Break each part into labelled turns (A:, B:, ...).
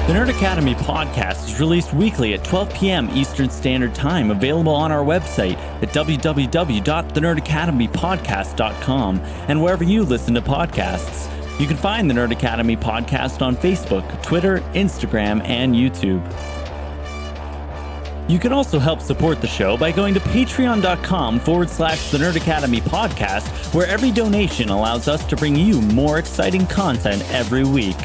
A: The Nerd Academy podcast is released weekly at 12 p.m. Eastern Standard Time, available on our website at www.thenerdacademypodcast.com and wherever you listen to podcasts. You can find the Nerd Academy podcast on Facebook, Twitter, Instagram, and YouTube. You can also help support the show by going to patreon.com/The Nerd Academy podcast, where every donation allows us to bring you more exciting content every week.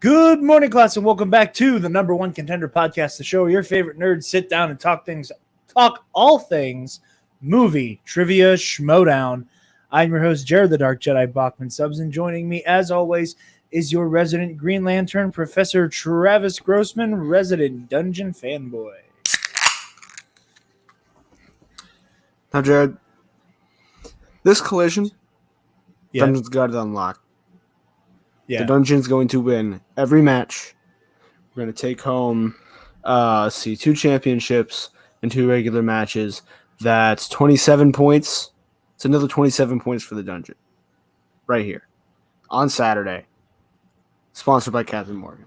B: Good morning, class, and welcome back to the number one Contender podcast, the show where your favorite nerds sit down and talk all things movie, trivia, Schmoedown. I'm your host, Jarod the Dark Jedi Bachman Subs, and joining me, as always, is your resident Green Lantern, Professor Travis Grossman, resident Dungeon fanboy.
C: Now, Jarod, this collision,
B: Yeah.
C: Dungeon's got it unlocked.
B: Yeah.
C: The Dungeon's going to win every match. We're going to take home, 2 championships and 2 regular matches. That's 27 points. It's another 27 points for the Dungeon. Right here. On Saturday. Sponsored by Captain Morgan.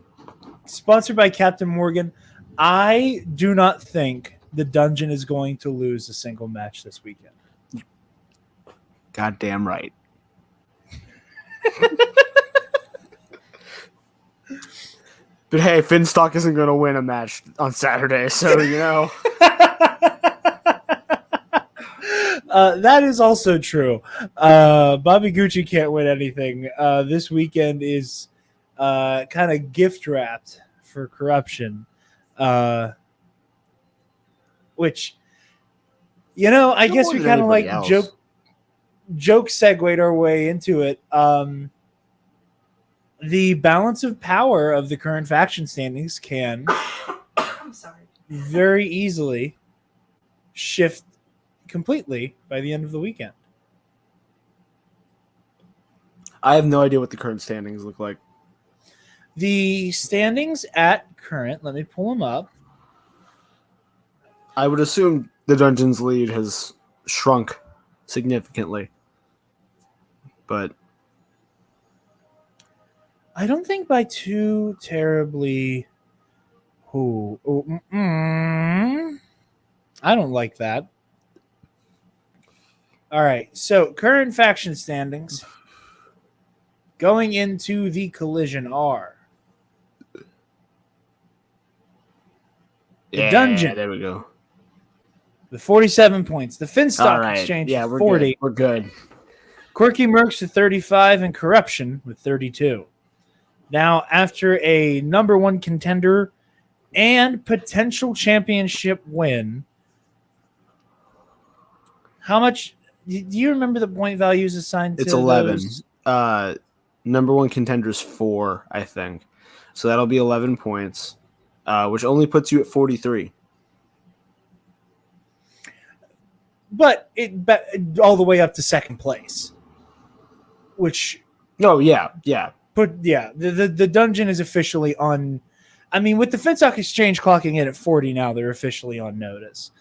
B: Sponsored by Captain Morgan. I do not think the Dungeon is going to lose a single match this weekend.
C: Goddamn right. But hey, Finstock isn't going to win a match on Saturday, so, you know.
B: That is also true. Bobby Gucci can't win anything. This weekend is kind of gift wrapped for corruption, which, you know, I guess we kind of like joke segued our way into it. The balance of power of the current faction standings can very easily shift completely by the end of the weekend.
C: I have no idea what the current standings look like.
B: The standings at current, let me pull them up.
C: I would assume the Dungeon's lead has shrunk significantly. But
B: I don't think by too terribly. I don't like that. All right, so current faction standings going into the collision are the Dungeon.
C: There we go.
B: With 47 points. The Finstock Exchange
C: with
B: with 40.
C: We're good.
B: Quirky Mercs with 35 and Corruption with 32. Now, after a number one contender and potential championship win, how much do you remember the point values assigned to
C: It's 11.
B: those?
C: Number one contender is 4, I think. So that'll be 11 points, which only puts you at 43.
B: But all the way up to second place, which
C: Oh, yeah.
B: But yeah, the Dungeon is officially on. I mean, with the Finstock Exchange clocking in at 40 now, they're officially on notice.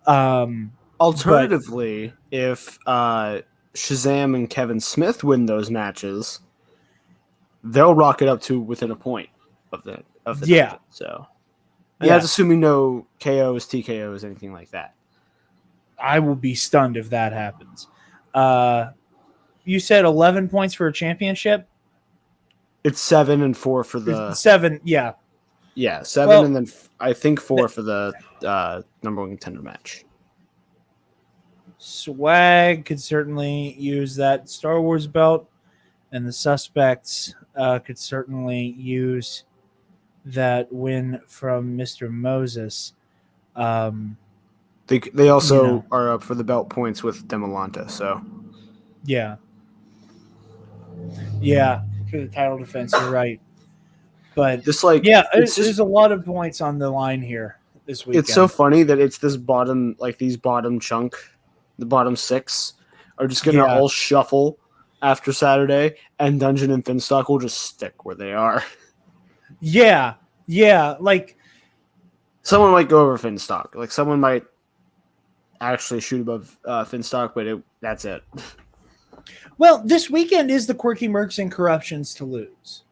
C: Alternatively, if Shazam and Kevin Smith win those matches, they'll rock it up to within a point of the Dungeon. So, and that's assuming no KOs, TKOs, anything like that.
B: I will be stunned if that happens. You said 11 points for a championship?
C: It's 7 and 4 for the
B: 7. Yeah,
C: 7, and then I think 4 for the number one contender match.
B: Swag could certainly use that Star Wars belt, and the Suspects could certainly use that win from Mr. Moses.
C: They also are up for the belt points with Demolanta, so
B: yeah, for the title defense, you're right. But
C: just like
B: there's a lot of points on the line here this weekend.
C: It's so funny that it's this bottom, like these bottom chunk, the bottom 6 are just going to all shuffle after Saturday, and Dungeon and Finstock will just stick where they are.
B: Yeah, like
C: someone might go over Finstock. Like someone might actually shoot above Finstock, but that's it.
B: Well, this weekend is the Quirky Mercs and Corruptions to lose.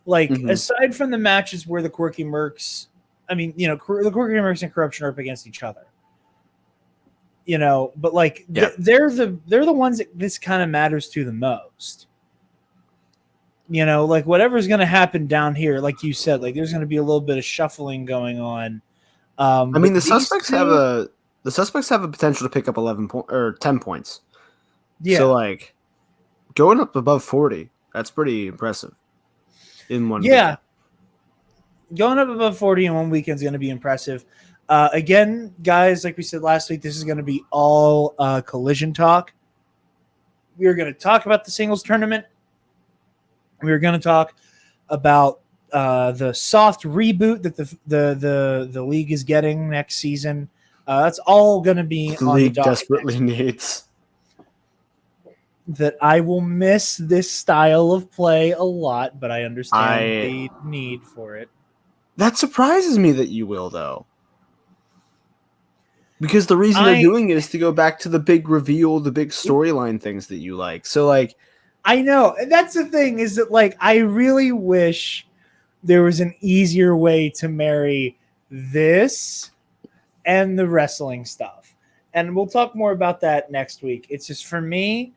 B: Aside from the matches where the Quirky Mercs, the Quirky Mercs and Corruption are up against each other. But they're the ones that this kind of matters to the most. Whatever's going to happen down here, like you said, there's going to be a little bit of shuffling going on.
C: The suspects have a potential to pick up 10 points.
B: Yeah.
C: So going up above 40, that's pretty impressive in one
B: weekend. Going up above 40 in one weekend is going to be impressive. Again, guys, like we said last week, this is going to be all collision talk. We are going to talk about the singles tournament. We are going to talk about the soft reboot that the league is getting next season. That's all going to be
C: the league desperately needs.
B: That I will miss this style of play a lot, but I understand the need for it.
C: That surprises me that you will, though. Because the reason they're doing it is to go back to the big reveal, the big storyline things that you like. So,
B: I know. And that's the thing is that, I really wish there was an easier way to marry this and the wrestling stuff. And we'll talk more about that next week. It's just, for me,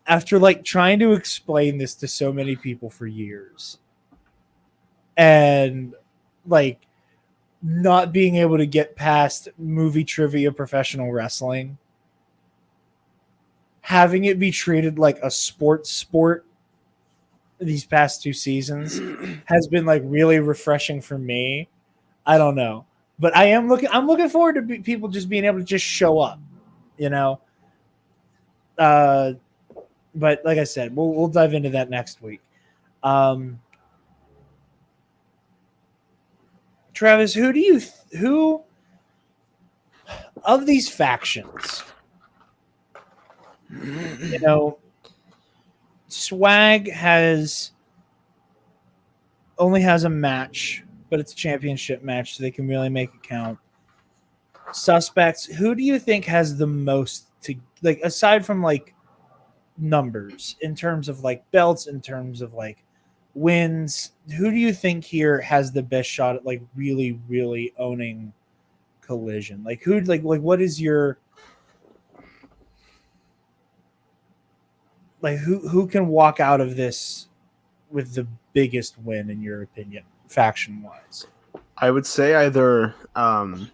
B: after trying to explain this to so many people for years and not being able to get past movie trivia professional wrestling, having it be treated like a sport these past 2 seasons has been really refreshing for me. I don't know, but I'm looking forward to people just being able to just show up, but like I said, we'll dive into that next week. Travis, who of these factions, Swag only has a match, but it's a championship match, so they can really make it count. Suspects, who do you think has the most to aside from numbers in terms of belts, in terms of wins, who do you think here has the best shot at really, really owning collision? What is your who can walk out of this with the biggest win in your opinion, faction wise?
C: I would say either the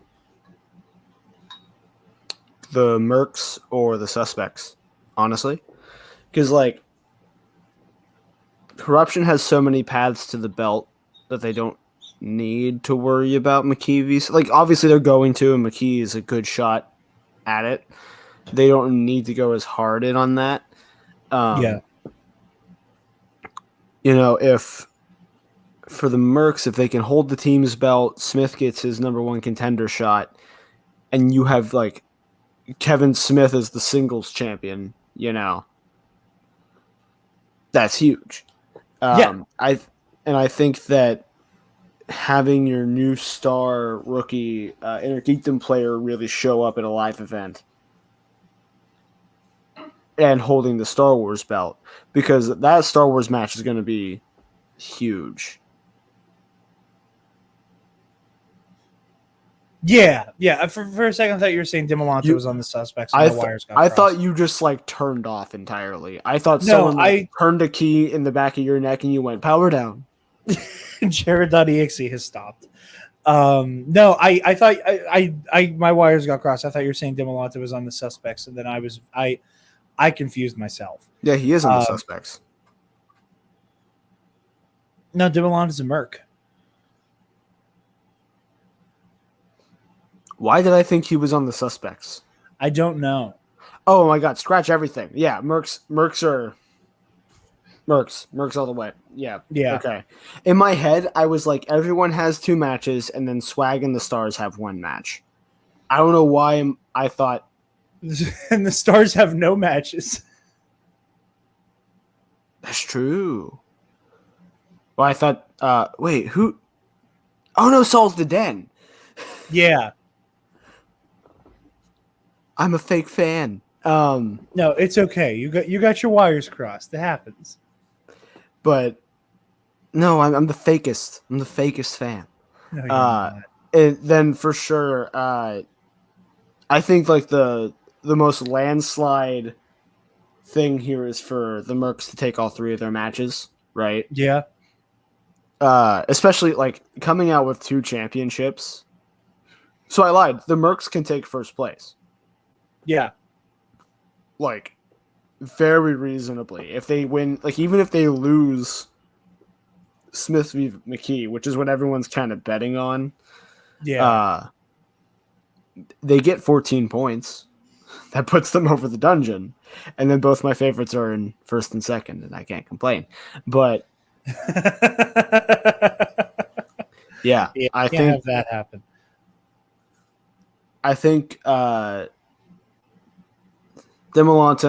C: Mercs or the Suspects, honestly, because Corruption has so many paths to the belt that they don't need to worry about McKeevy's. Obviously they're going to, and McKee is a good shot at it. They don't need to go as hard in on that. If for the Mercs, if they can hold the team's belt, Smith gets his number 1 contender shot, and you have Kevin Smith as the singles champion, that's huge. I think that having your new star rookie Inner Geekdom player really show up at a live event and holding the Star Wars belt, because that Star Wars match is going to be huge.
B: Yeah. For a second, I thought you were saying Dimolante was on the Suspects. And
C: I thought you just turned off entirely. I thought someone turned a key in the back of your neck and you went power down.
B: Jarod.exe has stopped. No, I thought my wires got crossed. I thought you were saying Dimolante was on the Suspects, and then I confused myself.
C: Yeah, he is on the Suspects.
B: No, Dimolante's a Merc.
C: Why did I think he was on the Suspects?
B: I don't know.
C: Oh my god, scratch everything. Yeah, Mercs are Mercs all the way. Yeah. Okay. In my head, I was everyone has 2 matches, and then Swag and the Stars have 1 match. I don't know why I thought.
B: And the Stars have no matches.
C: That's true. Well, I thought. Wait, who? Oh no, Saul's the Den.
B: Yeah.
C: I'm a fake fan.
B: No, it's okay. You got your wires crossed. It happens.
C: But no, I'm the fakest. I'm the fakest fan.
B: No, you're not.
C: And then for sure, I think like the most landslide thing here is for the Mercs to take all 3 of their matches, right?
B: Yeah.
C: Especially like coming out with 2 championships. So I lied. The Mercs can take first place.
B: Yeah.
C: Like very reasonably. If they win, like even if they lose Smith v. McKee, which is what everyone's kind of betting on.
B: Yeah.
C: They get 14 points. That puts them over the dungeon. And then both my favorites are in first and second, and I can't complain. But yeah, I
B: can't
C: think
B: have that happen.
C: I think Demolanta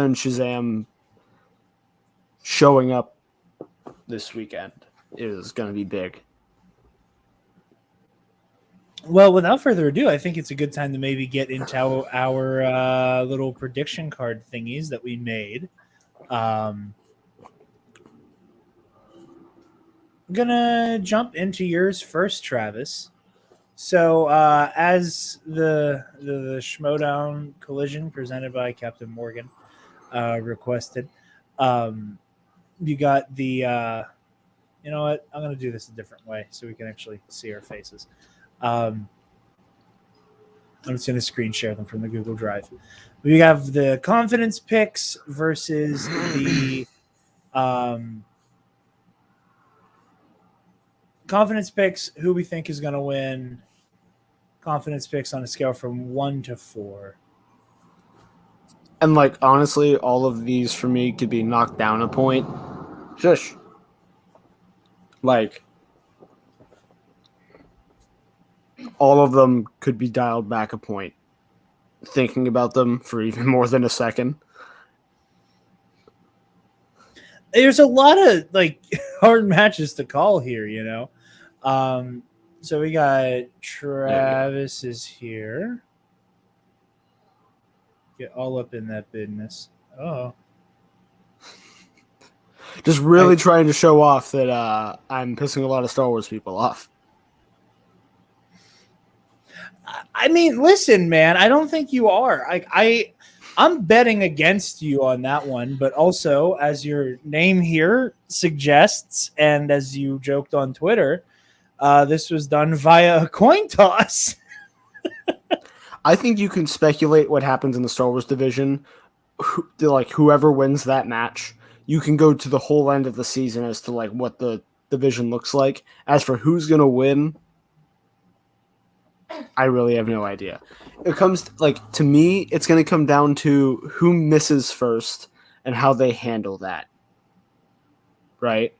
C: and Shazam showing up this weekend is going to be big.
B: Well, without further ado, I think it's a good time to maybe get into our little prediction card thingies that we made. I'm gonna jump into yours first, Travis. So, as the Schmoedown collision presented by Captain Morgan requested, you got the. You know what? I'm gonna do this a different way so we can actually see our faces. I'm just going to screen share them from the Google Drive. We have the confidence picks versus the confidence picks, who we think is going to win. Confidence picks on a scale from 1 to 4.
C: And like honestly, all of these for me could be knocked down a point. Shush. Like all of them could be dialed back a point. Thinking about them for even more than a second.
B: There's a lot of like hard matches to call here, you know. So we got Travis is here. Get all up in that business. Oh.
C: Just really trying to show off that I'm pissing a lot of Star Wars people off.
B: I mean, listen, man, I don't think you are. I'm betting against you on that one, but also as your name here suggests, and as you joked on Twitter, this was done via a coin toss.
C: I think you can speculate what happens in the Star Wars division. Like whoever wins that match, you can go to the whole end of the season as to like what the division looks like. As for who's gonna win, I really have no idea. It comes like to me, it's going to come down to who misses first and how they handle that. Right?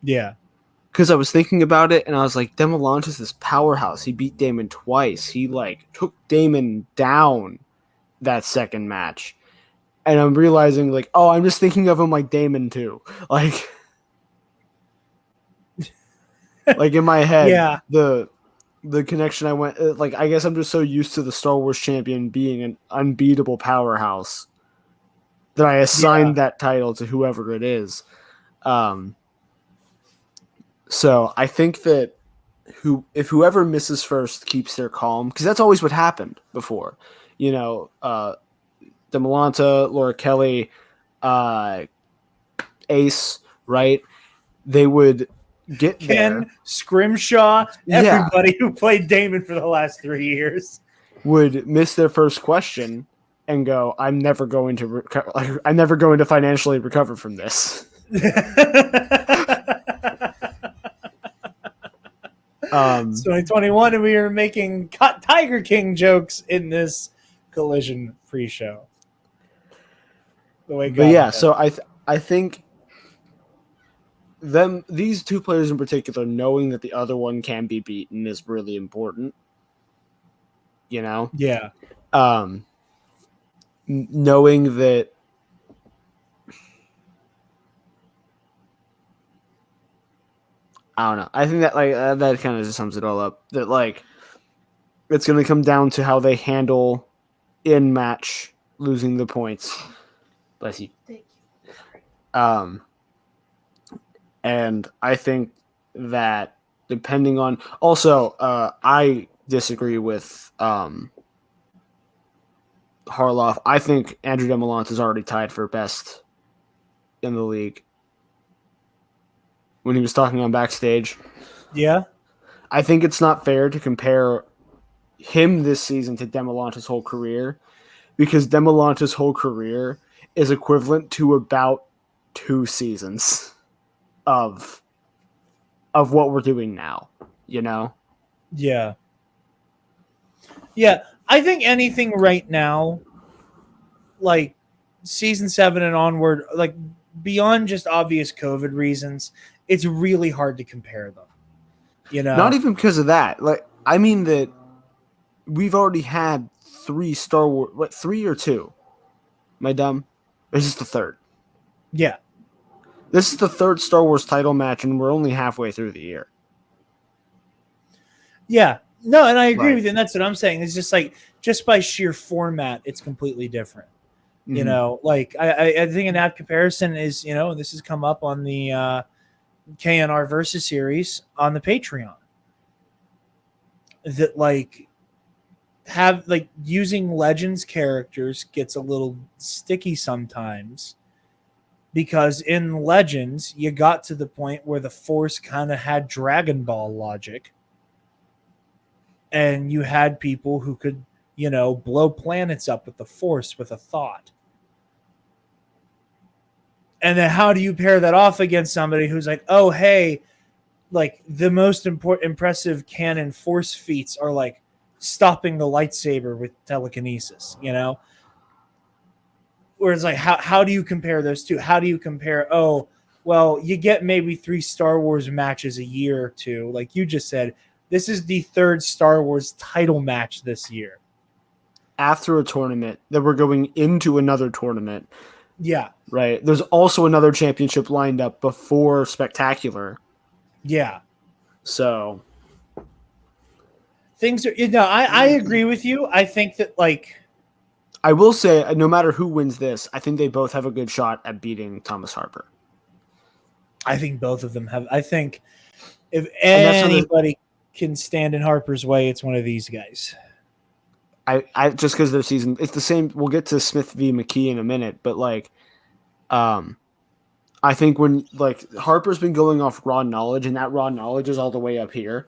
B: Yeah.
C: Because I was thinking about it and I was like, Demolanta is this powerhouse. He beat Damon twice. He like took Damon down that second match. And I'm realizing like, oh, I'm just thinking of him like Damon too. Like in my head,
B: Yeah.
C: the connection I went like I guess I'm just so used to the Star Wars champion being an unbeatable powerhouse that I assigned that title to whoever it is. So I think that if whoever misses first keeps their calm, because that's always what happened before. You know, Demolanta, Laura Kelly, Ace, right? They would get
B: Ken,
C: there.
B: Scrimshaw, everybody who played Damon for the last 3 years
C: would miss their first question and go, "I'm never going to I'm never going to financially recover from this."
B: It's 2021, and we are making Tiger King jokes in this collision pre-show.
C: But yeah, so I think these two players in particular, knowing that the other one can be beaten is really important. You know?
B: Yeah.
C: Knowing that I don't know. I think that like that kind of just sums it all up. That like it's going to come down to how they handle in match losing the points. Bless you. And I think that depending on also, I disagree with Harloff. I think Andrew DeMolante is already tied for best in the league. When he was talking on backstage,
B: Yeah.
C: I think it's not fair to compare him this season to Demolante's whole career, because Demolante's whole career is equivalent to about 2 seasons of what we're doing now, you know?
B: Yeah. Yeah. I think anything right now, like season 7 and onward, like beyond just obvious COVID reasons, it's really hard to compare them. You know?
C: Not even because of that. Like, I mean that we've already had 3 Star Wars, 3 or 2? Am I dumb? This is the 3rd.
B: Yeah.
C: This is the 3rd Star Wars title match, and we're only halfway through the year.
B: Yeah. No, and I agree
C: Right.
B: with you. And that's what I'm saying. It's just like, just by sheer format, it's completely different.
C: Mm-hmm.
B: You know, like I think an apt comparison is, you know, this has come up on the KNR Versus series on the Patreon. That like have like using Legends characters gets a little sticky sometimes, because in Legends you got to the point where the Force kind of had Dragon Ball logic, and you had people who could, you know, blow planets up with the Force with a thought. And then how do you pair that off against somebody who's like, oh, hey, like the most impressive canon Force feats are like stopping the lightsaber with telekinesis, you know? Whereas like, how do you compare those two? How do you compare, oh, well, you get maybe 3 Star Wars matches a year or 2. Like you just said, this is the 3rd Star Wars title match this year.
C: After a tournament, that we're going into another tournament.
B: Yeah.
C: Right. There's also another championship lined up before Spectacular.
B: Yeah.
C: So
B: things are, you know, I agree with you. I think that, like,
C: I will say, no matter who wins this, I think they both have a good shot at beating Thomas Harper.
B: I think both of them have. I think if anybody can stand in Harper's way, it's one of these guys.
C: I just because their season, it's the same. We'll get to Smith v. McKee in a minute, but like, I think when like Harper's been going off raw knowledge, and that raw knowledge is all the way up here,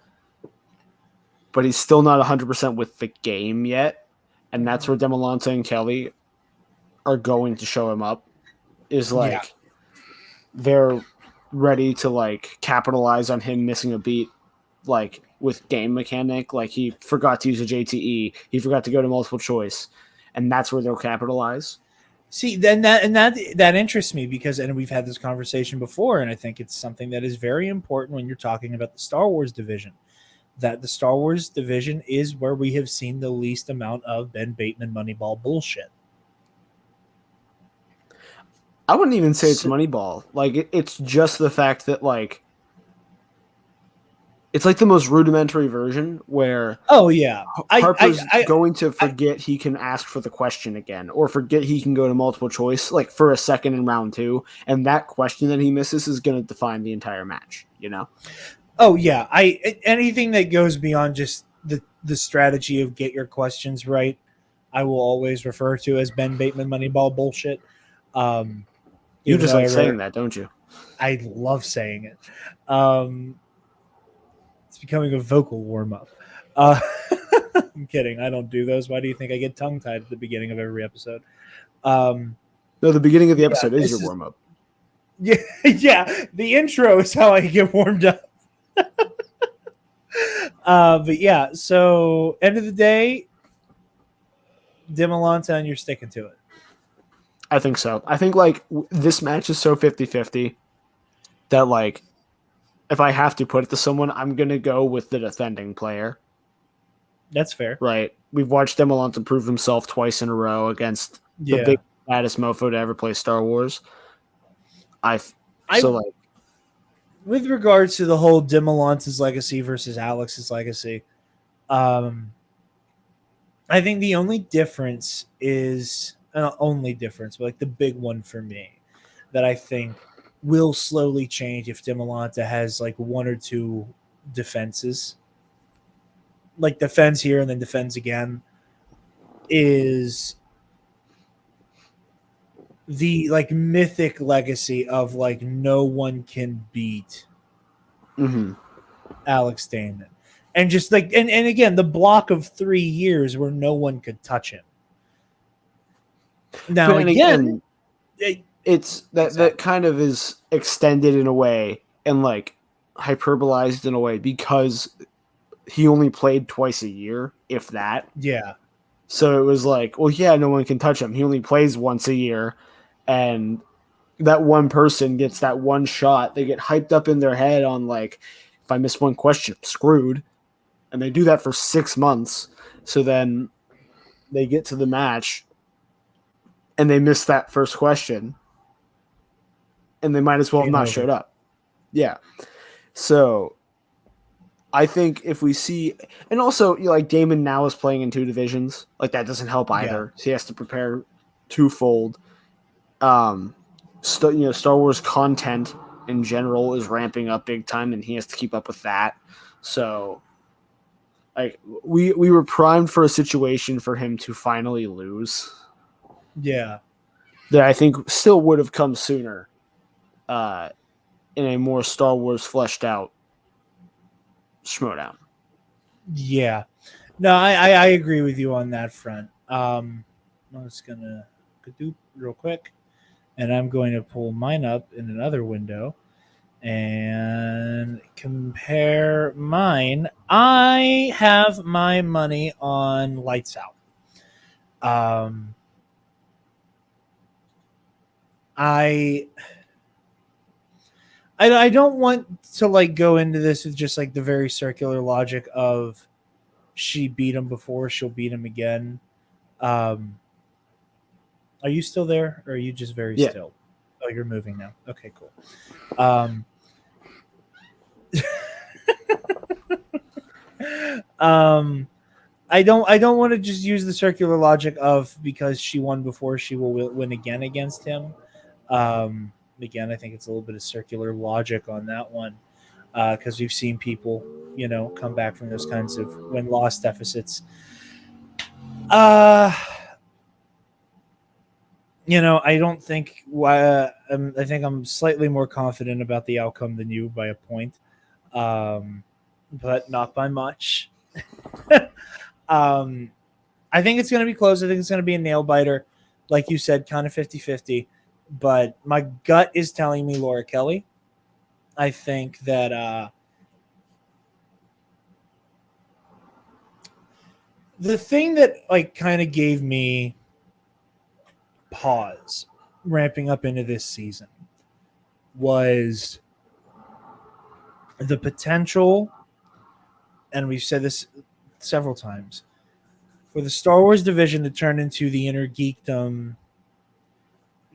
C: but he's still not 100% with the game yet, and that's where DeMolante and Kelly are going to show him up. Is like they're ready to like capitalize on him missing a beat, like with game mechanic, like he forgot to use a JTE, he forgot to go to multiple choice, and that's where they'll capitalize.
B: See, then that interests me, because, and we've had this conversation before, and I think it's something that is very important when you're talking about the Star Wars division. That the Star Wars division is where we have seen the least amount of Ben Bateman Moneyball bullshit.
C: I wouldn't even say it's Moneyball. Like it's just the fact that like it's like the most rudimentary version where Harper's going to forget he can ask for the question again, or forget he can go to multiple choice like for a second in round 2, and that question that he misses is going to define the entire match, you know?
B: Oh yeah, anything that goes beyond just the strategy of get your questions right, I will always refer to as Ben Bateman Moneyball bullshit.
C: You just like saying that, don't you?
B: I love saying it. It's becoming a vocal warm-up. I'm kidding. I don't do those. Why do you think I get tongue-tied at the beginning of every episode?
C: No, the beginning of the episode is your warm-up.
B: Yeah, yeah. The intro is how I get warmed up. But yeah, so end of the day, DeMolante, and you're sticking to it.
C: I think so. I think like this match is so 50-50 that like if I have to put it to someone, I'm going to go with the defending player.
B: That's fair.
C: Right. We've watched DeMolante prove himself twice in a row against the big baddest mofo to ever play Star Wars.
B: With regards to the whole DeMolante's legacy versus Alex's legacy, I think the only difference is only difference, but like the big one for me that I think will slowly change if Demolanta has like one or two defenses, like defends here and then defends again, is the like mythic legacy of like no one can beat
C: Mm-hmm.
B: Alex Damon. And just like and again, the block of 3 years where no one could touch him. Now again,
C: it's that kind of is extended in a way and like hyperbolized in a way because he only played twice a year, if that.
B: yeah.
C: So it was like, well, yeah, no one can touch him. He only plays once a year, and that one person gets that one shot. They get hyped up in their head on like, if I miss one question, I'm screwed. And they do that for 6 months. So then they get to the match and they miss that first question. And they might as well have not showed up. Yeah. So I think if we see, and also like Damon now is playing in 2 divisions, like that doesn't help either. Yeah. So he has to prepare twofold. Star Wars content in general is ramping up big time, and he has to keep up with that. So, like we were primed for a situation for him to finally lose.
B: Yeah,
C: that I think still would have come sooner, in a more Star Wars fleshed out Schmoedown.
B: Yeah, no, I agree with you on that front. I'm just gonna do real quick, and I'm going to pull mine up in another window and compare mine. I have my money on Lights Out. I don't want to like go into this with just like the very circular logic of she beat him before, she'll beat him again. Are you still there, or are you just very still? Oh, you're moving now. Okay, cool. I don't want to just use the circular logic of because she won before, she will win again against him. Again, I think it's a little bit of circular logic on that one because we've seen people, come back from those kinds of win-loss deficits. I don't think. I think I'm slightly more confident about the outcome than you by a point, but not by much. I think it's going to be close. I think it's going to be a nail biter, like you said, kind of 50-50. But my gut is telling me Laura Kelly. I think that the thing that like kind of gave me pause ramping up into this season was the potential, and we've said this several times, for the Star Wars division to turn into the inner geekdom.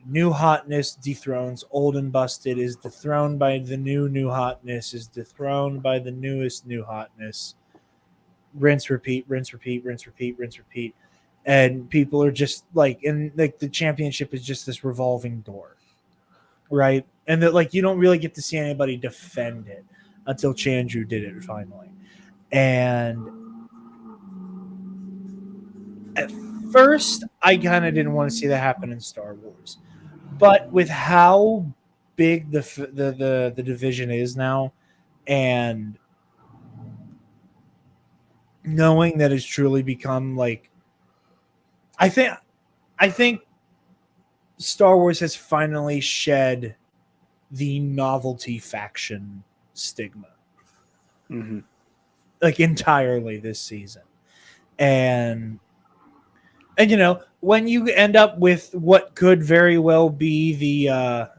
B: New hotness dethrones old and busted, is dethroned by the new hotness, is dethroned by the newest new hotness. Rinse, repeat, rinse, repeat, rinse, repeat, rinse, repeat. And people are just like, and like the championship is just this revolving door, right? And that like you don't really get to see anybody defend it until Chandru did it finally. And at first, I kind of didn't want to see that happen in Star Wars. But with how big the division is now, and knowing that it's truly become like, I think Star Wars has finally shed the novelty faction stigma, like entirely this season, and when you end up with what could very well be the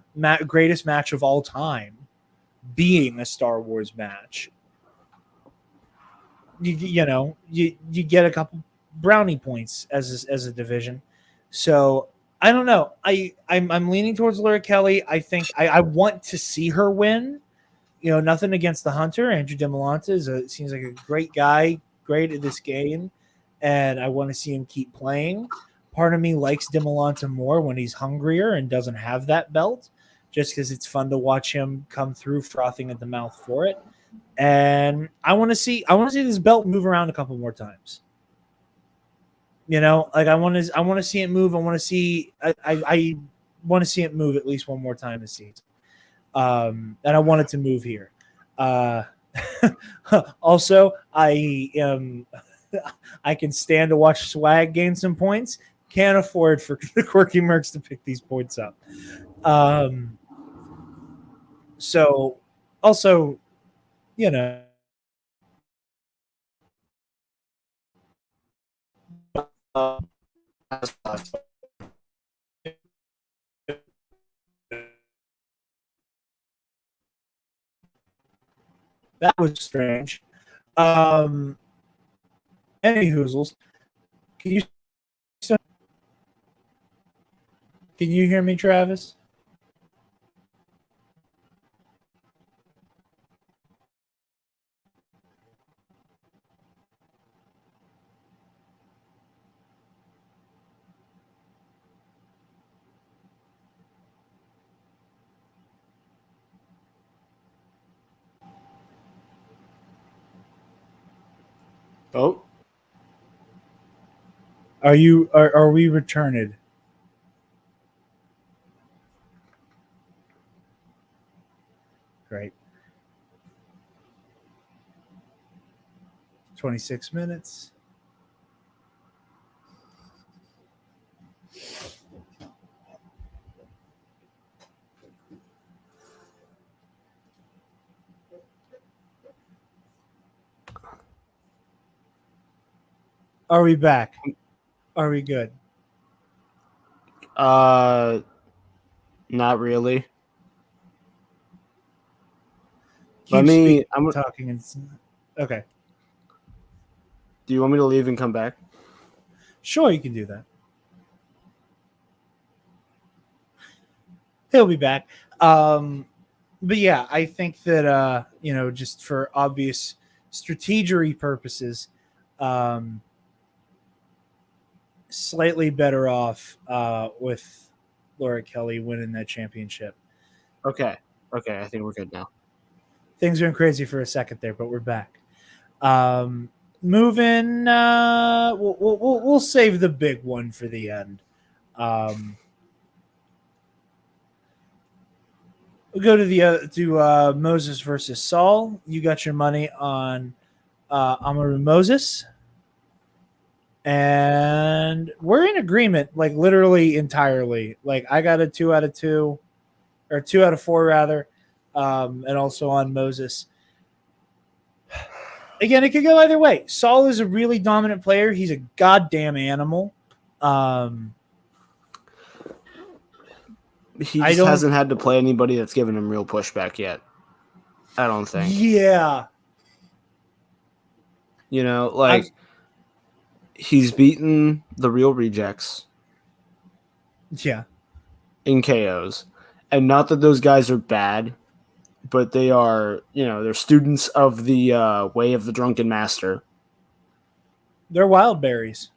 B: greatest match of all time being a Star Wars match, you get a couple brownie points as a division. So I don't know. I'm leaning towards Laura Kelly. I think I want to see her win. Nothing against the Hunter. Andrew Demolanta seems like a great guy, great at this game, and I want to see him keep playing. Part of me likes Dimolanta more when he's hungrier and doesn't have that belt, just because it's fun to watch him come through frothing at the mouth for it. And I want to see this belt move around a couple more times. You know, like I want to see it move. I want to see I want to see it move at least one more time this season. And I want it to move here. Also, I can stand to watch Swag gain some points. Can't afford for the Quirky Mercs to pick these points up. So also, you know, that was strange. Any hoozles, can you hear me, Travis?
C: Oh,
B: Are we returned? Great. 26 minutes. Are we back? Are we good?
C: not really. Let me. I'm
B: talking. Okay.
C: Do you want me to leave and come back?
B: Sure, you can do that. He'll be back. But yeah, I think that just for obvious strategery purposes, slightly better off with Laura Kelly winning that championship.
C: Okay. I think we're good now.
B: Things went crazy for a second there, but we're back. Moving, we'll save the big one for the end. We'll go to the Moses versus Saul. You got your money on Amaru Moses, and we're in agreement, like literally entirely. Like I got a 2 out of 2, or 2 out of 4 rather, and also on Moses. Again, it could go either way. Saul is a really dominant player. He's a goddamn animal.
C: He just hasn't had to play anybody that's given him real pushback yet. I don't think.
B: Yeah.
C: You know, like he's beaten the real rejects.
B: Yeah.
C: In KOs. And not that those guys are bad, but they are, they're students of the way of the drunken master.
B: They're wild berries.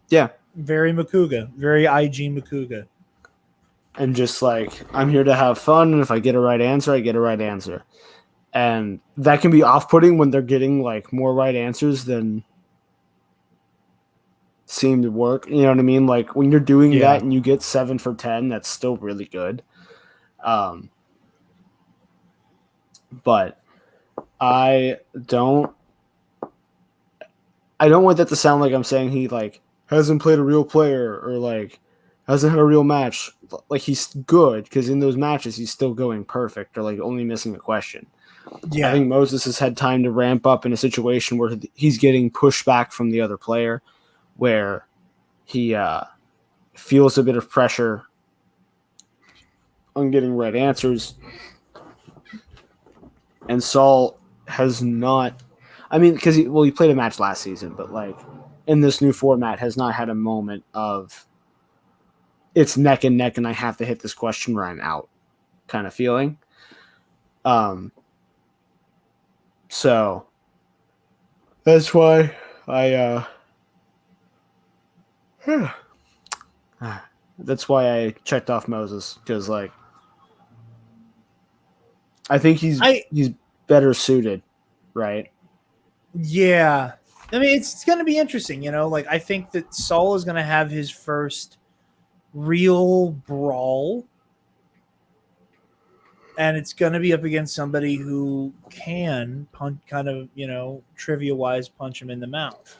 C: Yeah.
B: Very Makuga. Very IG Makuga.
C: And just like, I'm here to have fun, and if I get a right answer, I get a right answer. And that can be off-putting when they're getting like more right answers than seem to work. You know what I mean? Like when you're doing that and you get 7 for 10, that's still really good. But I don't want that to sound like I'm saying he like hasn't played a real player or like hasn't had a real match. Like he's good because in those matches he's still going perfect or like only missing a question. Yeah. I think Moses has had time to ramp up in a situation where he's getting pushback from the other player, where he feels a bit of pressure on getting right answers. And Saul has not. I mean, because he played a match last season, but like in this new format has not had a moment of it's neck and neck and I have to hit this question or I'm out kind of feeling. So that's why I That's why I checked off Moses, because like I think he's better suited, right?
B: Yeah. I mean, it's going to be interesting, Like, I think that Saul is going to have his first real brawl, and it's going to be up against somebody who can kind of, trivia wise, punch him in the mouth.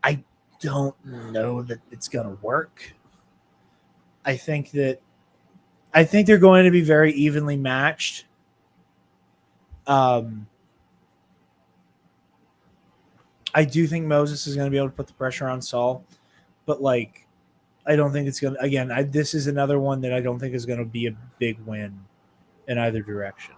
B: I don't know that it's going to work. I think they're going to be very evenly matched. I do think Moses is going to be able to put the pressure on Saul, but like, I don't think it's going to. Again, this is another one that I don't think is going to be a big win in either direction.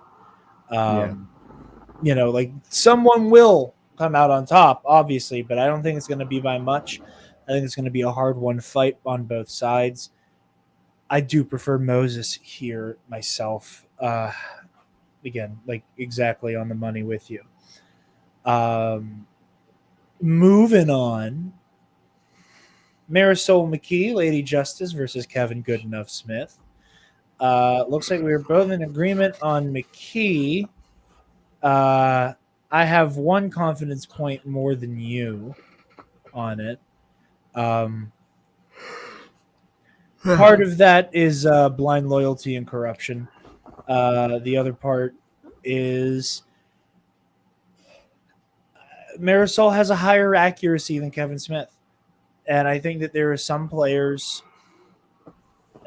B: Like someone will come out on top, obviously, but I don't think it's going to be by much. I think it's going to be a hard-won fight on both sides. I do prefer Moses here myself. Again, like exactly on the money with you. Moving on, Marisol McKee, Lady Justice versus Kevin Goodenough Smith. Looks like we were both in agreement on McKee. I have one confidence point more than you on it. Part of that is blind loyalty and corruption. The other part is Marisol has a higher accuracy than Kevin Smith. And I think that there are some players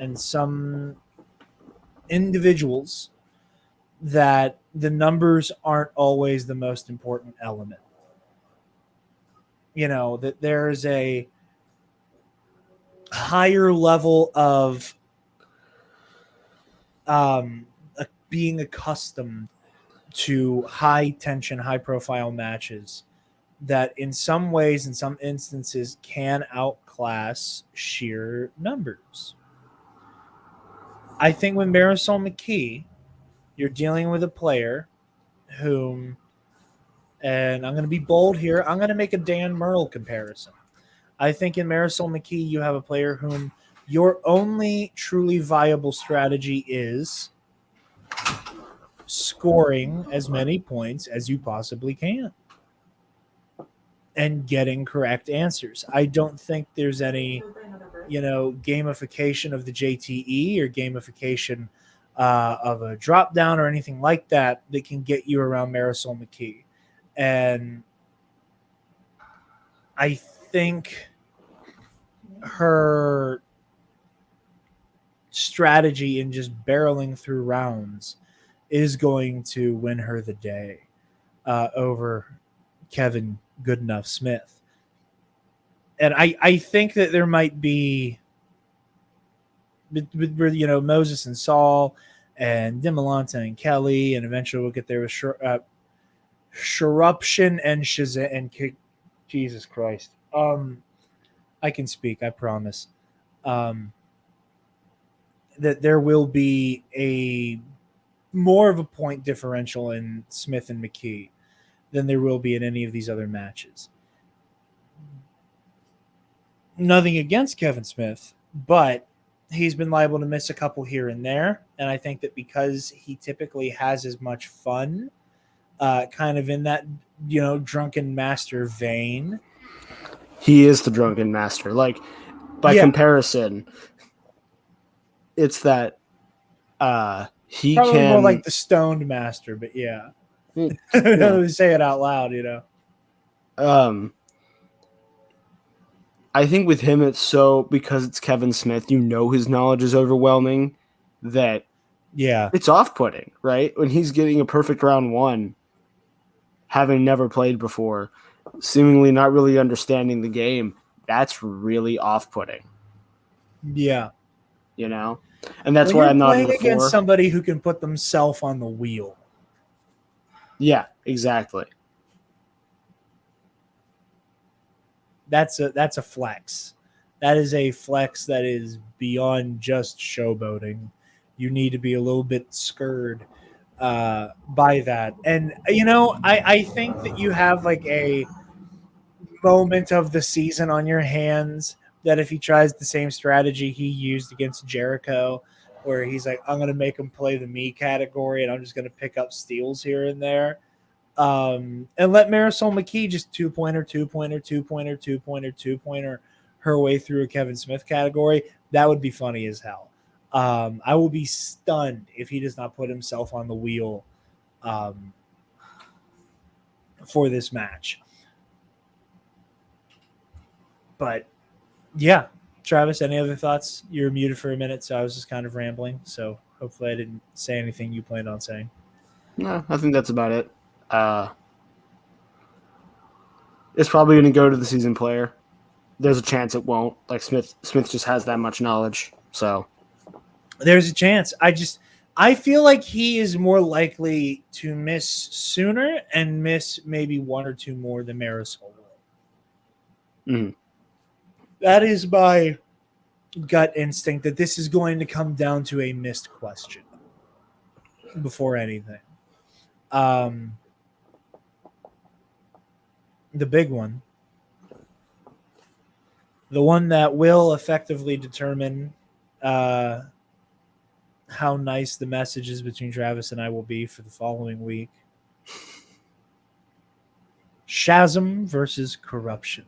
B: and some individuals that the numbers aren't always the most important element. That there's a higher level of being accustomed to high tension, high profile matches that in some ways, in some instances, can outclass sheer numbers. I think with Marisol McKee, you're dealing with a player whom, and I'm going to be bold here, I'm going to make a Dan Murrell comparison. I think in Marisol McKee, you have a player whom your only truly viable strategy is scoring as many points as you possibly can and getting correct answers. I don't think there's any, gamification of the JTE or gamification of a drop down or anything like that can get you around Marisol McKee. And I think her strategy in just barreling through rounds is going to win her the day over Kevin Goodenough Smith. And I think that there might be, Moses and Saul and Dimolanta and Kelly, and eventually we'll get there with Sheruption and Shazam and Jesus Christ. I can speak, I promise. That there will be a more of a point differential in Smith and McKee than there will be in any of these other matches. Nothing against Kevin Smith, but he's been liable to miss a couple here and there. And I think that because he typically has as much fun, kind of in that, drunken master vein.
C: He is the drunken master. Like, by comparison, it's that he
B: probably
C: can...
B: more like the stoned master, but yeah. Yeah. Say it out loud,
C: I think with him, it's so, because it's Kevin Smith, his knowledge is overwhelming, that it's off-putting, right? When he's getting a perfect round one, having never played before, seemingly not really understanding the game, that's really off-putting.
B: Yeah.
C: And that's why I'm not in the
B: playing against somebody who can put themselves on the wheel.
C: Yeah, exactly.
B: That's a flex. That is a flex that is beyond just showboating. You need to be a little bit scared by that. And, I think that you have like a moment of the season on your hands that if he tries the same strategy he used against Jericho, where he's like, I'm going to make him play the me category and I'm just going to pick up steals here and there, and let Marisol McKee just two-pointer her way through a Kevin Smith category, that would be funny as hell. I will be stunned if he does not put himself on the wheel for this match. But yeah, Travis, any other thoughts? You were muted for a minute, so I was just kind of rambling. So hopefully I didn't say anything you planned on saying.
C: No, I think that's about it. It's probably going to go to the season player. There's a chance it won't. Like Smith just has that much knowledge. So
B: there's a chance. I feel like he is more likely to miss sooner and miss maybe one or two more than Marisol will.
C: Mm-hmm.
B: That is my gut instinct, that this is going to come down to a missed question before anything. The big one, the one that will effectively determine how nice the messages between Travis and I will be for the following week. Shazam versus Corruption.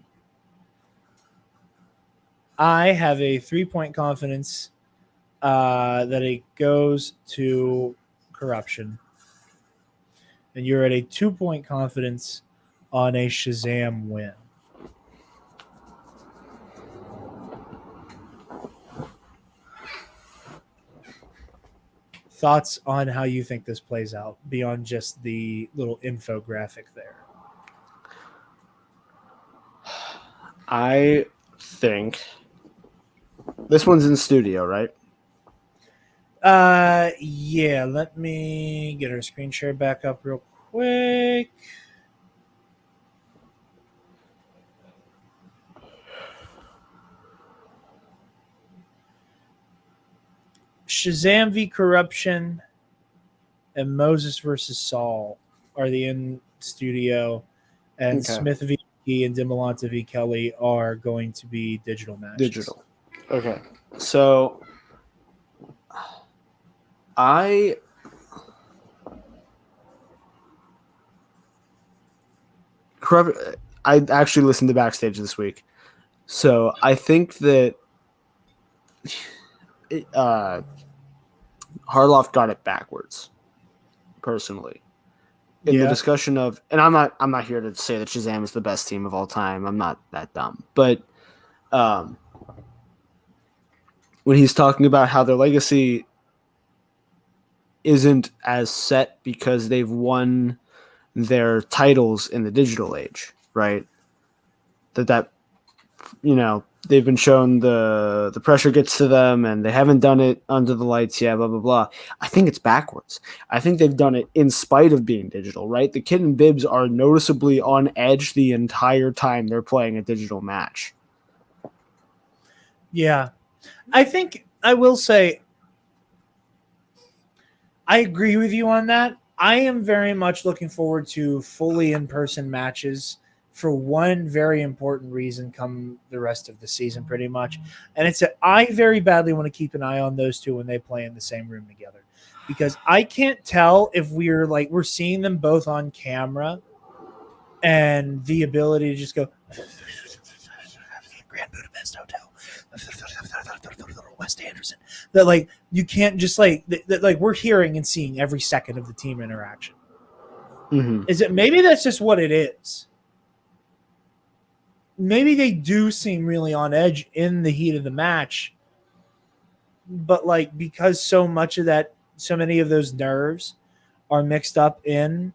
B: I have a 3-point confidence that it goes to Corruption. And you're at a 2-point confidence on a Shazam win. Thoughts on how you think this plays out beyond just the little infographic there?
C: I think this one's in studio, right?
B: Yeah, let me get our screen share back up real quick. Shazam v. Corruption and Moses versus Saul are the in studio, and
C: Okay.
B: Smith v. Key and Demolanta v. Kelly are going to be digital matches.
C: Digital. Okay. So I actually listened to Backstage this week. So I think that Harloff got it backwards, personally. In the discussion of, and I'm not here to say that Shazam is the best team of all time. I'm not that dumb. But when he's talking about how their legacy isn't as set because they've won their titles in the digital age, right? That they've been shown the pressure gets to them and they haven't done it under the lights yet, blah, blah, blah. I think it's backwards. I think they've done it in spite of being digital, right? The Kid and Bibbs are noticeably on edge the entire time they're playing a digital match.
B: Yeah. I think I will say I agree with you on that. I am very much looking forward to fully in-person matches for one very important reason come the rest of the season pretty much. And it's that I very badly want to keep an eye on those two when they play in the same room together. Because I can't tell if we're seeing them both on camera and the ability to just go Grand Budapest Hotel, West Anderson. That you can't just that we're hearing and seeing every second of the team interaction.
C: Mm-hmm.
B: Is it maybe that's just what it is? Maybe they do seem really on edge in the heat of the match, but because so many of those nerves are mixed up in,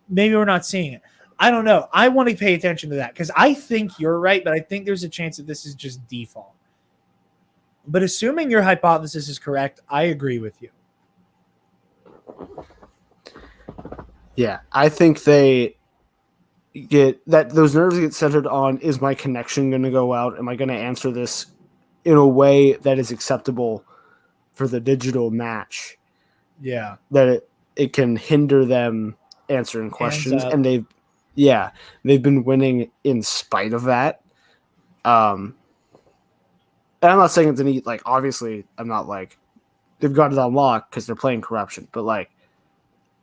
B: maybe we're not seeing it. I don't know. I want to pay attention to that because I think you're right, but I think there's a chance that this is just default. But assuming your hypothesis is correct, I agree with you.
C: Yeah, I think they get that those nerves get centered on, is my connection going to go out? Am I going to answer this in a way that is acceptable for the digital match?
B: Yeah.
C: That it can hinder them answering questions. And Yeah, they've been winning in spite of that. And I'm not saying it's any, like, obviously, I'm not like, they've got it on lock because they're playing corruption, but, like,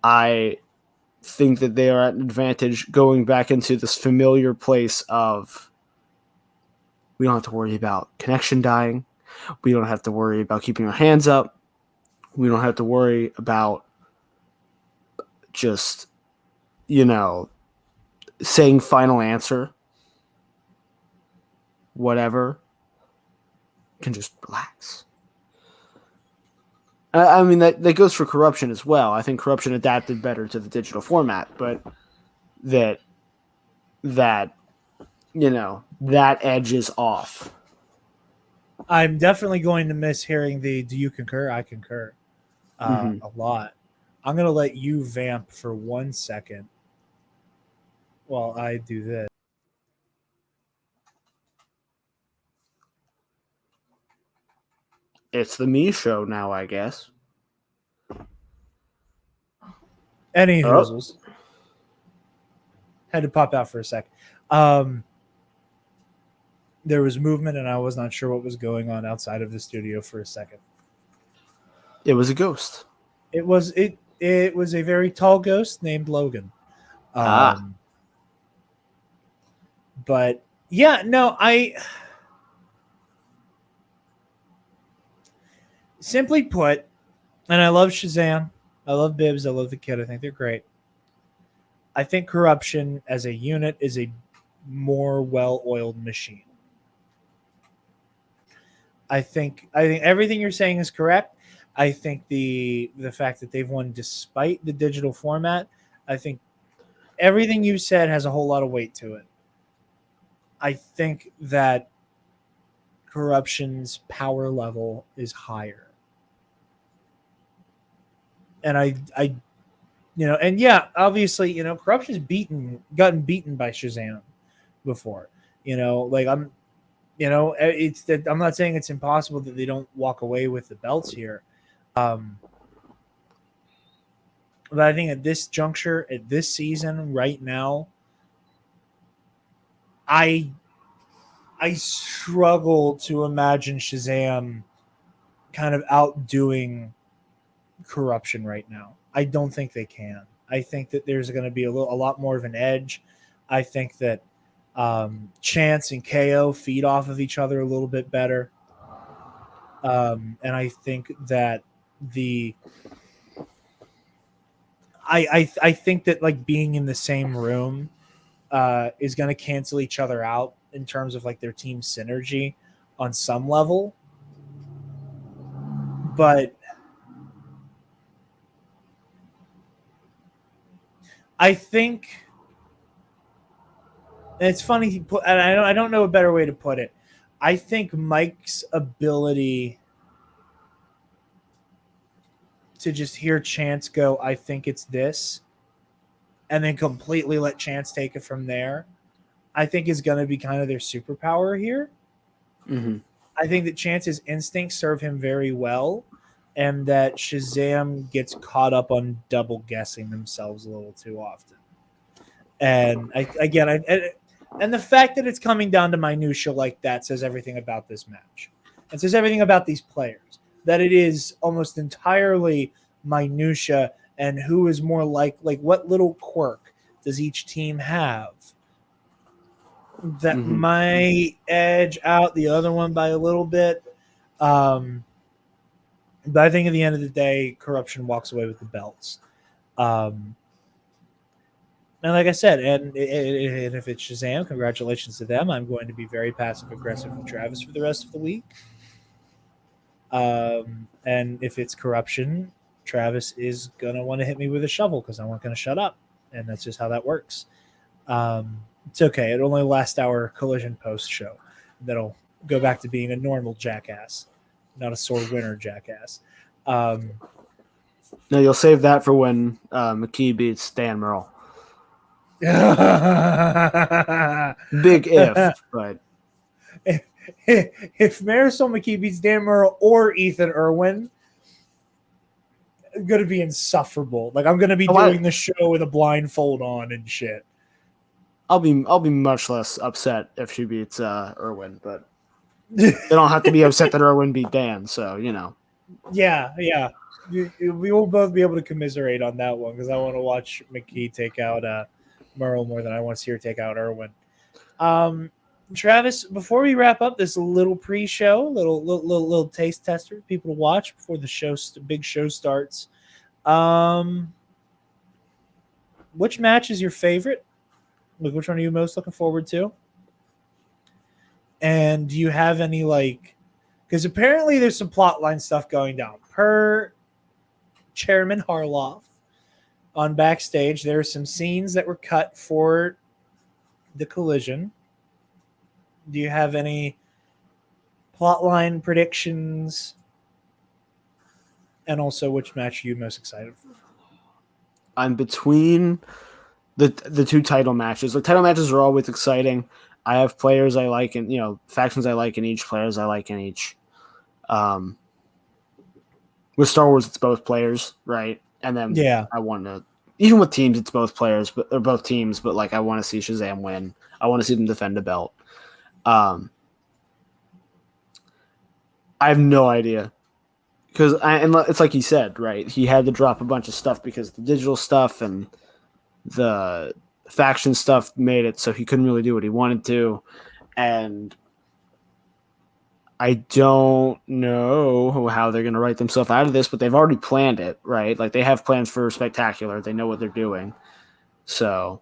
C: I think that they are at an advantage going back into this familiar place of we don't have to worry about connection dying. We don't have to worry about keeping our hands up. We don't have to worry about just, saying final answer, whatever. Can just relax. I mean, that goes for corruption as well. I think corruption adapted better to the digital format, but that that edge is off.
B: I'm definitely going to miss hearing the "Do you concur?" I concur a lot. I'm going to let you vamp for 1 second while I do this.
C: It's the me show now, I guess.
B: Any hoozles. Had to pop out for a sec. There was movement, and I was not sure what was going on outside of the studio for a second.
C: It was a ghost.
B: It was a very tall ghost named Logan. But yeah, no, simply put, and I love Shazam. I love Bibbs. I love the kid. I think they're great. I think corruption as a unit is a more well-oiled machine. I think everything you're saying is correct. I think the fact that they've won despite the digital format, I think everything you said has a whole lot of weight to it. I think that corruption's power level is higher. And obviously, corruption's gotten beaten by Shazam before. I'm not saying it's impossible that they don't walk away with the belts here. But I think at this juncture, at this season, right now, I struggle to imagine Shazam kind of outdoing corruption right now. I don't think they can. I think that there's going to be a lot more of an edge. I think that Chance and KO feed off of each other a little bit better. And I think that I think that like being in the same room is going to cancel each other out in terms of like their team synergy on some level. But I think, and it's funny, and I don't know a better way to put it. I think Mike's ability to just hear Chance go, I think it's this, and then completely let Chance take it from there, I think is going to be kind of their superpower here.
C: Mm-hmm.
B: I think that Chance's instincts serve him very well, and that Shazam gets caught up on double guessing themselves a little too often. And and the fact that it's coming down to minutia like that says everything about this match. It says everything about these players. That it is almost entirely minutia and who is more like what little quirk does each team have that might edge out the other one by a little bit. But I think at the end of the day, corruption walks away with the belts. And like I said, and if it's Shazam, congratulations to them. I'm going to be very passive-aggressive with Travis for the rest of the week. And if it's corruption, Travis is going to want to hit me with a shovel because I'm not going to shut up. And that's just how that works. It's okay. It'll only last our collision post show. That'll go back to being a normal jackass, not a sore winner jackass.
C: No, you'll save that for when McKee beats Dan Merle. Big if, but
B: if Marisol McKee beats Dan Merle or Ethan Irwin, it's going to be insufferable. Like I'm going to be doing the show with a blindfold on and shit.
C: I'll be much less upset if she beats Irwin, but they don't have to be upset that Irwin beat Dan. So
B: Yeah. We will both be able to commiserate on that one because I want to watch McKee take out Merle more than I want to see her take out Irwin. Travis, before we wrap up this little pre-show, little taste tester, for people to watch before the big show starts. Which match is your favorite? Like, which one are you most looking forward to? And do you have any because apparently there's some plotline stuff going down. Per Chairman Harloff on Backstage, there are some scenes that were cut for the Collision. Do you have any plotline predictions? And also, which match are you most excited for?
C: I'm between the two title matches. The title matches are always exciting. I have players I like and factions I like in each, players I like in each. With Star Wars, it's both players, right? And then I want to, even with teams, it's both players, but they're both teams. But I want to see Shazam win. I want to see them defend a belt. I have no idea because it's like he said, right? He had to drop a bunch of stuff because the digital stuff and the faction stuff made it so he couldn't really do what he wanted to, and I don't know how they're going to write themselves out of this, but they've already planned it, right? They have plans for Spectacular. They know what they're doing. So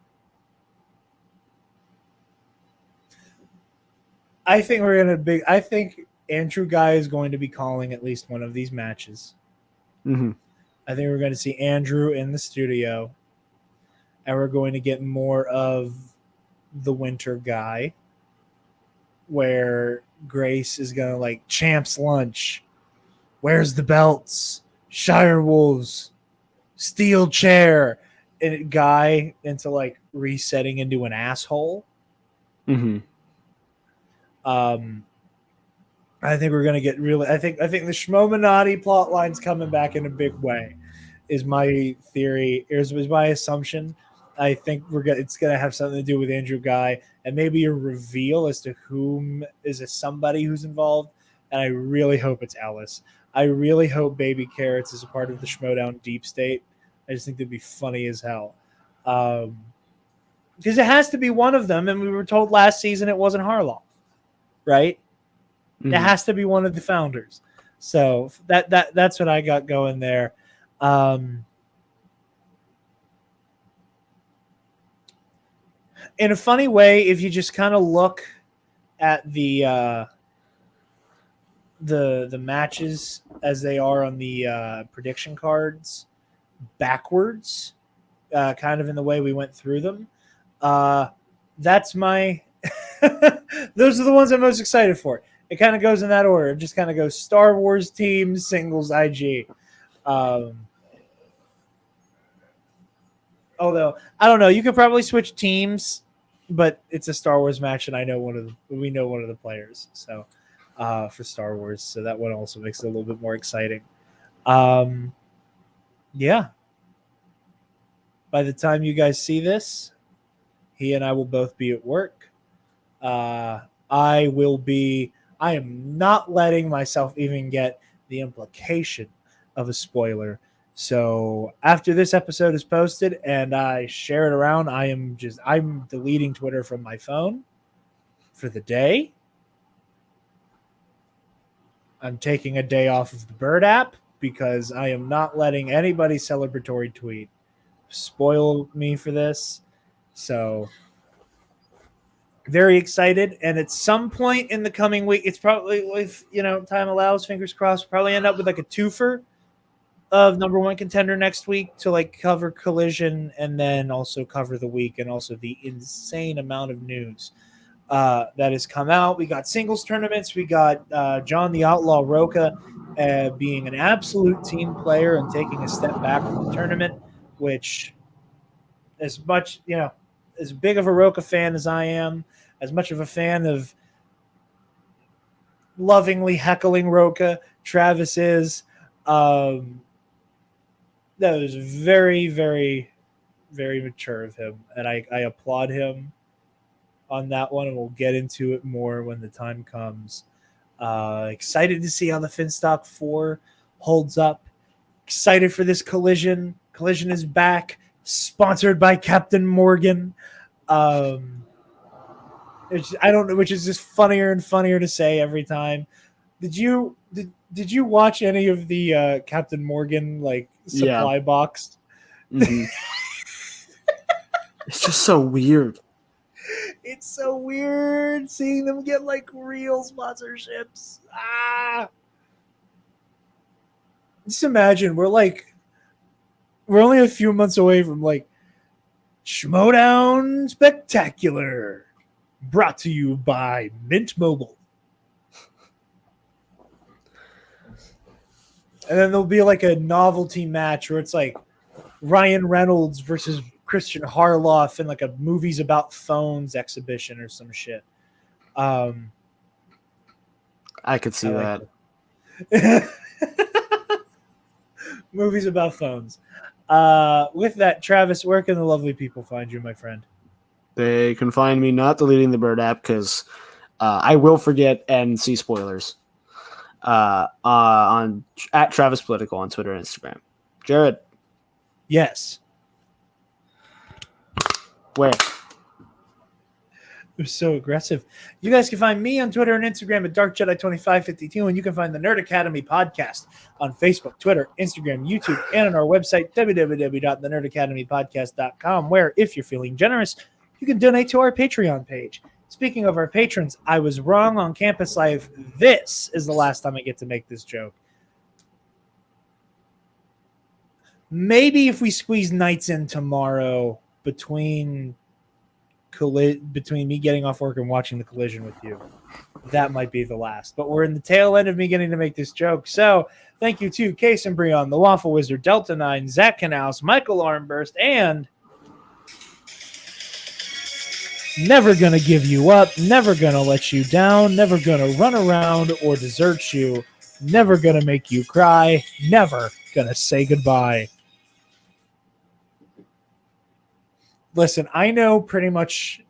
B: I think I think Andrew Guy is going to be calling at least one of these matches.
C: Mm-hmm.
B: I think we're going to see Andrew in the studio, and we're going to get more of the Winter Guy, where Grace is going to Champ's Lunch, Where's the Belts, Shire Wolves, Steel Chair, and Guy into resetting into an asshole.
C: Mm-hmm.
B: I think we're gonna get really. I think the Schmoedown plot line's coming back in a big way. Is my theory. Is my assumption. I think it's gonna have something to do with Andrew Guy and maybe a reveal as to whom is somebody who's involved. And I really hope it's Alice. I really hope Baby Carrots is a part of the Schmoedown deep state. I just think that'd be funny as hell. Because it has to be one of them, and we were told last season it wasn't Harloff, right? Mm-hmm. It has to be one of the founders. So that's what I got going there. In a funny way, if you just kind of look at the matches as they are on the prediction cards backwards, kind of in the way we went through them, that's my those are the ones I'm most excited for. It kind of goes in that order. It just kind of goes Star Wars teams, singles, IG. Although I don't know, you could probably switch teams, but it's a Star Wars match, and we know one of the players. So for Star Wars, so that one also makes it a little bit more exciting. Yeah. By the time you guys see this, he and I will both be at work. I am not letting myself even get the implication of a spoiler. So after this episode is posted and I share it around, I'm deleting Twitter from my phone for the day. I'm taking a day off of the Bird app because I am not letting anybody's celebratory tweet spoil me for this. So very excited, and at some point in the coming week, it's probably, if time allows, fingers crossed, probably end up with a twofer of number one contender next week to cover Collision and then also cover the week and also the insane amount of news that has come out. We got singles tournaments. We got John the Outlaw Roca being an absolute team player and taking a step back from the tournament, which as much, as big of a Roca fan as I am, as much of a fan of lovingly heckling Roca, Travis is. That was very, very, very mature of him, and I applaud him on that one, and we'll get into it more when the time comes. Excited to see how the Finstock 4 holds up. Excited for this Collision. Collision is back, sponsored by Captain Morgan. I don't know, which is just funnier and funnier to say every time. Did you watch any of the Captain Morgan supply box?
C: Mm-hmm. It's just so weird.
B: It's so weird seeing them get real sponsorships. Just imagine we're only a few months away from Schmoedown Spectacular, brought to you by Mint Mobile. And then there'll be a novelty match where it's Ryan Reynolds versus Christian Harloff in a movies about phones exhibition or some shit.
C: I could see that.
B: Movies about phones. With that, Travis, where can the lovely people find you, my friend?
C: They can find me not deleting the Bird app because I will forget and see spoilers. On at Travis Political on Twitter and Instagram. Jarod.
B: Yes.
C: Where?
B: It was so aggressive. You guys can find me on Twitter and Instagram at DarkJedi2552, and you can find the Nerd Academy podcast on Facebook, Twitter, Instagram, YouTube, and on our website, www.thenerdacademypodcast.com, where, if you're feeling generous, you can donate to our Patreon page. Speaking of our patrons, I was wrong on Campus Life. This is the last time I get to make this joke. Maybe if we squeeze nights in tomorrow between me getting off work and watching the Collision with you, that might be the last. But we're in the tail end of me getting to make this joke. So thank you to Case and Brion, the Waffle Wizard, Delta 9, Zach Knaus, Michael Armburst, and never gonna give you up, never gonna let you down, never gonna run around or desert you, never gonna make you cry, never gonna say goodbye. Listen, I know pretty much,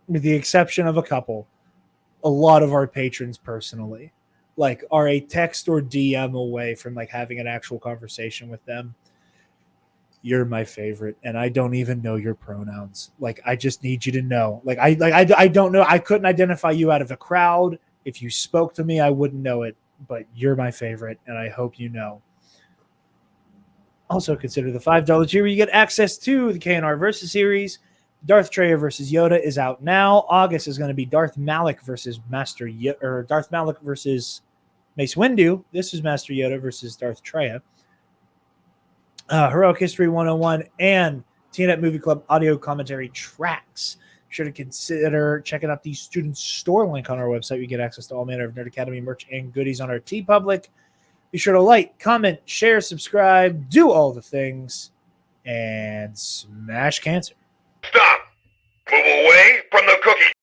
B: with the exception of a couple, a lot of our patrons personally, are a text or DM away from having an actual conversation with them. You're my favorite, and I don't even know your pronouns. I just need you to know. I don't know. I couldn't identify you out of a crowd. If you spoke to me, I wouldn't know it. But you're my favorite, and I hope you know. Also, consider the $5 tier where you get access to the KNR Versus series. Darth Traya versus Yoda is out now. August is going to be Darth Malak versus Darth Malak versus Mace Windu. This is Master Yoda versus Darth Traya. Heroic History 101 and TNet Movie Club audio commentary tracks. Be sure to consider checking out the student store link on our website. You get access to all manner of Nerd Academy merch and goodies on our TeePublic. Be sure to like, comment, share, subscribe, do all the things, and smash cancer.
D: Stop! Move away from the cookie.